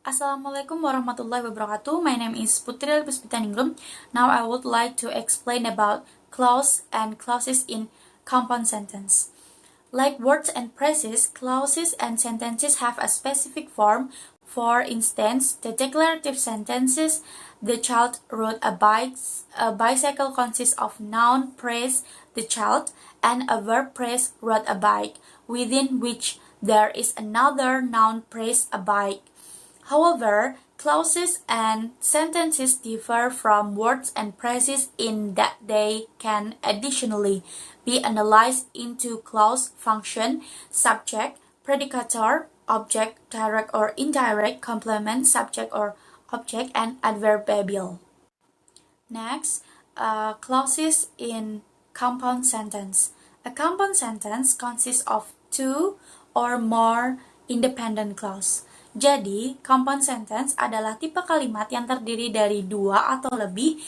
Assalamualaikum warahmatullahi wabarakatuh. My name is Putri Puspitaningrum. Now I would like to explain about clause and clauses in compound sentence. Like words and phrases, clauses and sentences have a specific form. For instance, the declarative sentences, the child rode a bicycle consists of noun phrase, the child, and a verb phrase, rode a bike, within which there is another noun phrase, a bike. However, clauses and sentences differ from words and phrases in that they can additionally be analyzed into clause function, subject, predicator, object, direct or indirect, complement, subject or object, and adverbial. Next, clauses in compound sentence. A compound sentence consists of two or more independent clause. Jadi, compound sentence adalah tipe kalimat yang terdiri dari dua atau lebih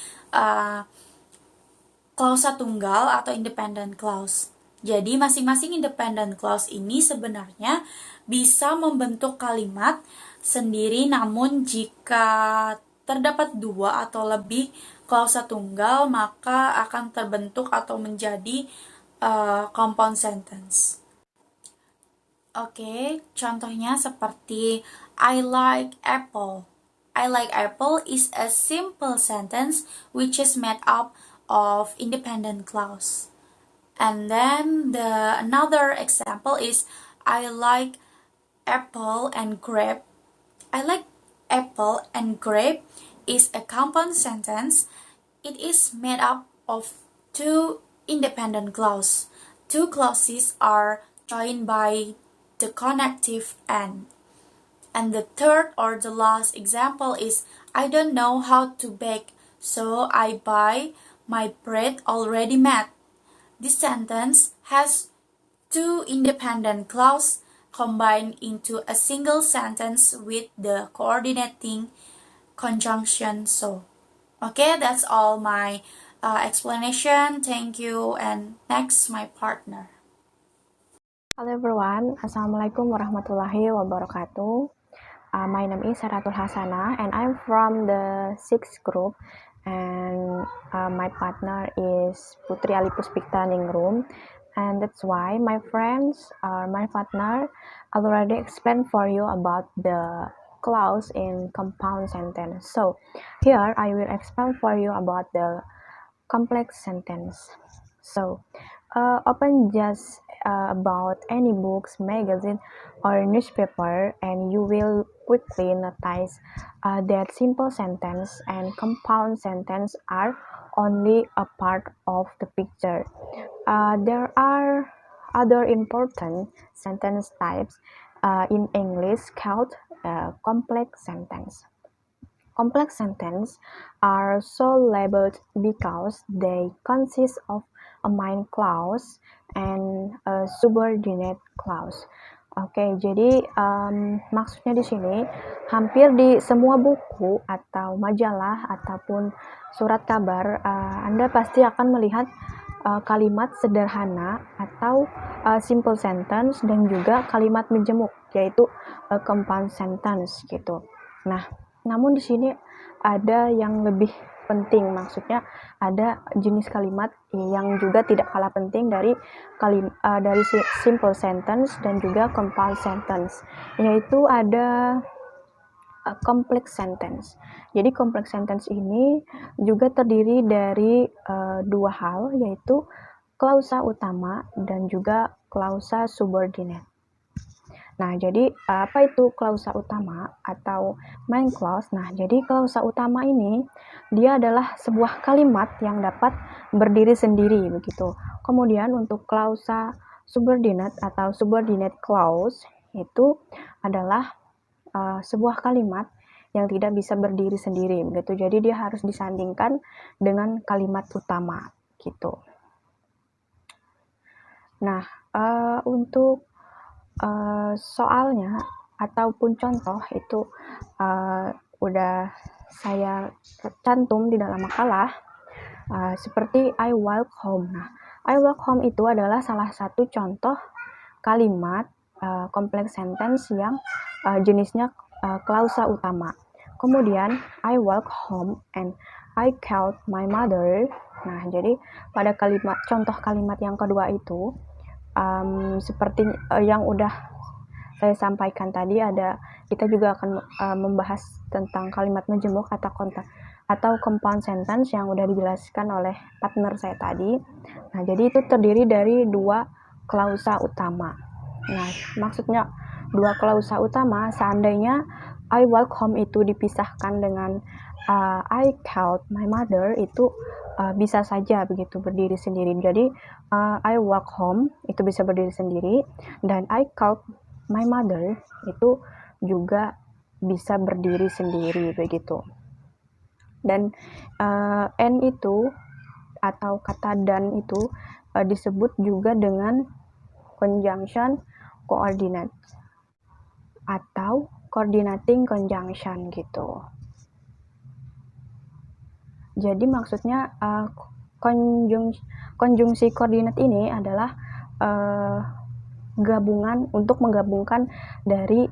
klausa tunggal atau independent clause. Jadi, masing-masing independent clause ini sebenarnya bisa membentuk kalimat sendiri, namun jika terdapat dua atau lebih klausa tunggal, maka akan terbentuk atau menjadi compound sentence. Oke, contohnya seperti I like apple. I like apple is a simple sentence which is made up of independent clause. And then another example is I like apple and grape. I like apple and grape is a compound sentence. It is made up of two independent clauses. Two clauses are joined by the connective and. And the third or the last example is I don't know how to bake, so I buy my bread already made. This sentence has two independent clauses combined into a single sentence with the coordinating conjunction so. Okay, that's all my explanation. Thank you. And next, my partner. Hello everyone, Assalamualaikum warahmatullahi wabarakatuh. My name is Saratul Hasana and I'm from the 6th group, and my partner is Putri Puspitaningrum, and that's why my friends or my partner already explained for you about the clause in compound sentence. So here I will explain for you about the complex sentence. So open just about any books, magazine, or newspaper, and you will quickly notice that simple sentence and compound sentence are only a part of the picture. There are other important sentence types in English called complex sentence. Complex sentences are so labeled because they consist of a main clause and a subordinate clause. Oke, jadi maksudnya di sini hampir di semua buku atau majalah ataupun surat kabar Anda pasti akan melihat kalimat sederhana atau simple sentence dan juga kalimat menjemuk, yaitu compound sentence gitu. Nah, namun di sini ada yang lebih penting, maksudnya ada jenis kalimat yang juga tidak kalah penting dari simple sentence dan juga compound sentence, yaitu ada complex sentence. Jadi complex sentence ini juga terdiri dari dua hal, yaitu klausa utama dan juga klausa subordinate. Nah, jadi apa itu klausa utama atau main clause? Nah, jadi klausa utama ini dia adalah sebuah kalimat yang dapat berdiri sendiri begitu. Kemudian untuk klausa subordinate atau subordinate clause itu adalah sebuah kalimat yang tidak bisa berdiri sendiri begitu. Jadi dia harus disandingkan dengan kalimat utama gitu. Nah, untuk soalnya ataupun contoh itu udah saya cantum di dalam makalah, seperti I walk home. Nah, I walk home itu adalah salah satu contoh kalimat complex sentence yang jenisnya klausa utama. Kemudian I walk home and I called my mother. Nah, jadi pada contoh kalimat yang kedua itu seperti yang udah saya sampaikan tadi, kita juga akan membahas tentang kalimat majemuk atau compound sentence yang udah dijelaskan oleh partner saya tadi. Nah, jadi itu terdiri dari dua klausa utama. Nah, maksudnya dua klausa utama, seandainya I walk home itu dipisahkan dengan I called my mother, itu bisa saja begitu berdiri sendiri. Jadi I walk home itu bisa berdiri sendiri, dan I called my mother itu juga bisa berdiri sendiri begitu. Dan and itu atau kata dan itu disebut juga dengan conjunction coordinate atau coordinating conjunction gitu. Jadi maksudnya konjungsi koordinat ini adalah gabungan untuk menggabungkan dari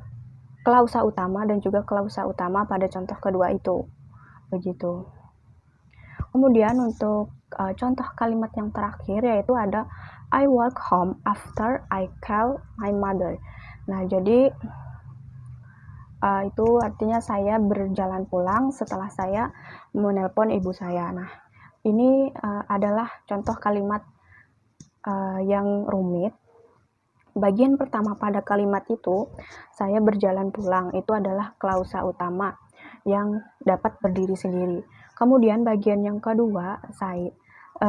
klausa utama dan juga klausa utama pada contoh kedua itu. Begitu. Kemudian untuk contoh kalimat yang terakhir yaitu ada I walk home after I call my mother. Nah, jadi itu artinya saya berjalan pulang setelah saya menelpon ibu saya. Nah, ini adalah contoh kalimat yang rumit. Bagian pertama pada kalimat itu, saya berjalan pulang, itu adalah klausa utama yang dapat berdiri sendiri. Kemudian bagian yang kedua,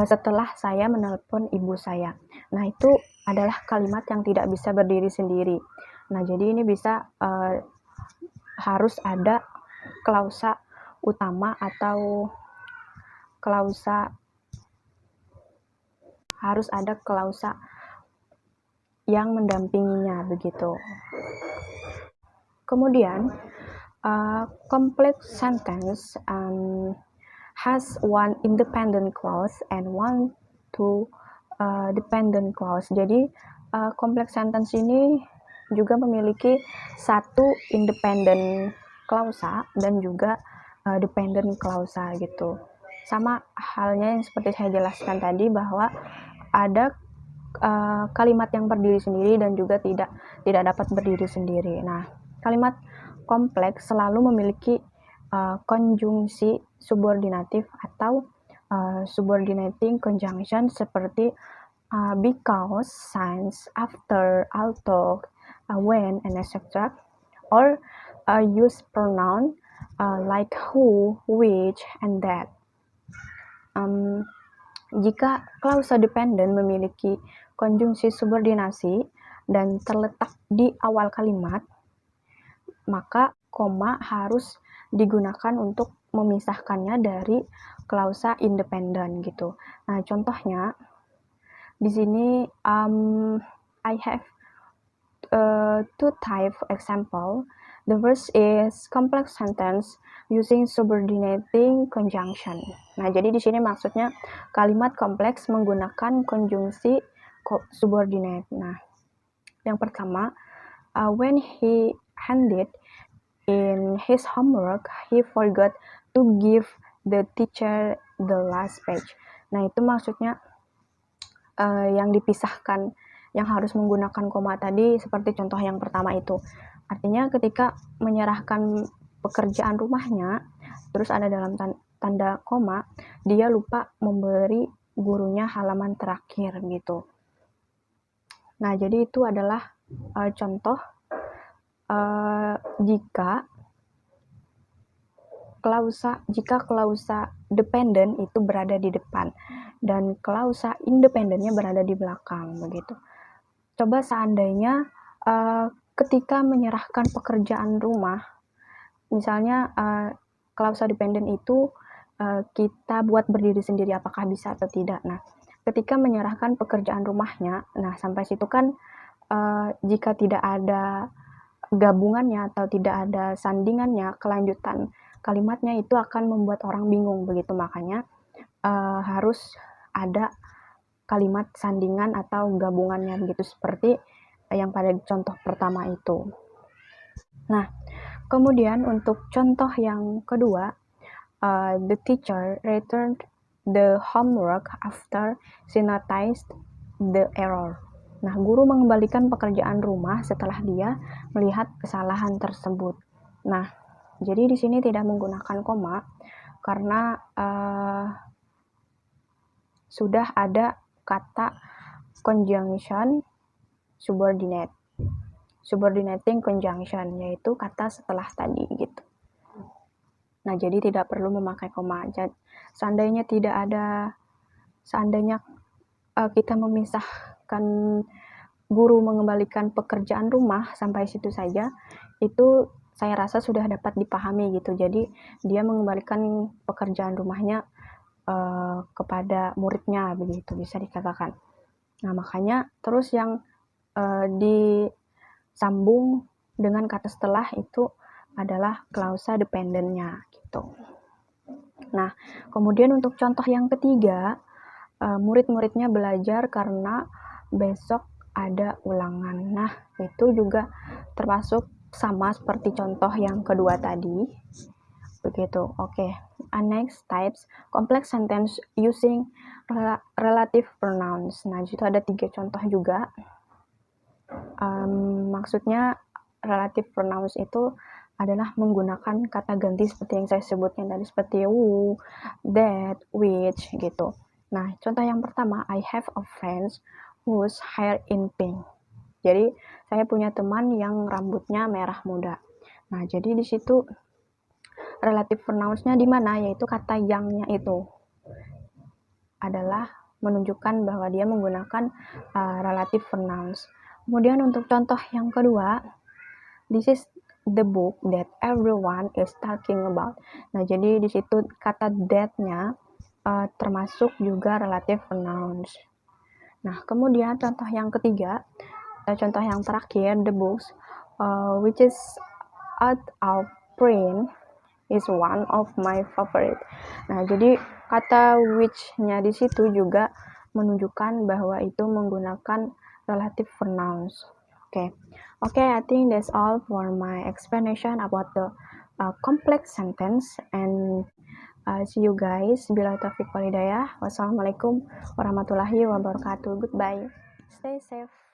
setelah saya menelpon ibu saya. Nah, itu adalah kalimat yang tidak bisa berdiri sendiri. Nah, jadi ini bisa harus ada klausa utama atau harus ada klausa yang mendampinginya begitu. Kemudian complex sentence has one independent clause and one two dependent clause. Jadi complex sentence ini juga memiliki satu independent klausa dan juga dependent klausa gitu. Sama halnya yang seperti saya jelaskan tadi, bahwa ada kalimat yang berdiri sendiri dan juga tidak dapat berdiri sendiri. Nah, kalimat kompleks selalu memiliki konjungsi subordinatif atau subordinating conjunction seperti because, since, after, although, when, and etc. Or use pronoun like who, which, and that. Jika klausa dependent memiliki konjungsi subordinasi dan terletak di awal kalimat, maka koma harus digunakan untuk memisahkannya dari klausa independent gitu. Nah, contohnya di sini I have two type example. The first is complex sentence using subordinating conjunction. Nah, jadi di sini maksudnya kalimat kompleks menggunakan konjungsi subordinate. Nah, yang pertama, when he handed in his homework, he forgot to give the teacher the last page. Nah, itu maksudnya yang dipisahkan, yang harus menggunakan koma tadi seperti contoh yang pertama itu. Artinya ketika menyerahkan pekerjaan rumahnya, terus ada dalam tanda koma, dia lupa memberi gurunya halaman terakhir gitu. Nah, jadi itu adalah contoh jika klausa dependent itu berada di depan dan klausa independennya berada di belakang begitu. Coba seandainya ketika menyerahkan pekerjaan rumah, misalnya klausa dependent itu kita buat berdiri sendiri, apakah bisa atau tidak. Nah, ketika menyerahkan pekerjaan rumahnya, nah sampai situ kan jika tidak ada gabungannya atau tidak ada sandingannya, kelanjutan kalimatnya itu akan membuat orang bingung begitu. Makanya harus ada kalimat sandingan atau gabungannya begitu, seperti yang pada contoh pertama itu. Nah, Kemudian untuk contoh yang kedua, the teacher returned the homework after she noticed the error. Nah, guru mengembalikan pekerjaan rumah setelah dia melihat kesalahan tersebut. Nah, jadi di sini tidak menggunakan koma karena sudah ada kata conjunction subordinating conjunction, yaitu kata setelah tadi gitu. Nah, jadi tidak perlu memakai koma. Seandainya kita memisahkan guru mengembalikan pekerjaan rumah sampai situ saja, itu saya rasa sudah dapat dipahami gitu. Jadi dia mengembalikan pekerjaan rumahnya kepada muridnya, begitu bisa dikatakan. Nah, makanya terus yang disambung dengan kata setelah itu adalah klausa dependentnya gitu. Nah, kemudian untuk contoh yang ketiga, murid-muridnya belajar karena besok ada ulangan. Nah, itu juga termasuk sama seperti contoh yang kedua tadi. Begitu. Oke. Next types complex sentence using relative pronouns. Nah, itu ada 3 contoh juga. Maksudnya relative pronouns itu adalah menggunakan kata ganti seperti yang saya sebutkan tadi, seperti who, that, which gitu. Nah, contoh yang pertama, I have a friend whose hair in pink. Jadi, saya punya teman yang rambutnya merah muda. Nah, jadi di situ relative pronouns-nya di mana? Yaitu kata yang-nya itu adalah menunjukkan bahwa dia menggunakan relative pronouns. Kemudian untuk contoh yang kedua, this is the book that everyone is talking about. Nah, jadi di situ kata that-nya termasuk juga relative pronouns. Nah, kemudian contoh yang ketiga, contoh yang terakhir, the books which is out of print is one of my favorite. Nah, jadi kata which-nya di situ juga menunjukkan bahwa itu menggunakan relative pronouns. Okay, I think that's all for my explanation about the complex sentence, and see you guys. Bila taufiq wal hidayah. Wassalamualaikum warahmatullahi wabarakatuh. Goodbye. Stay safe.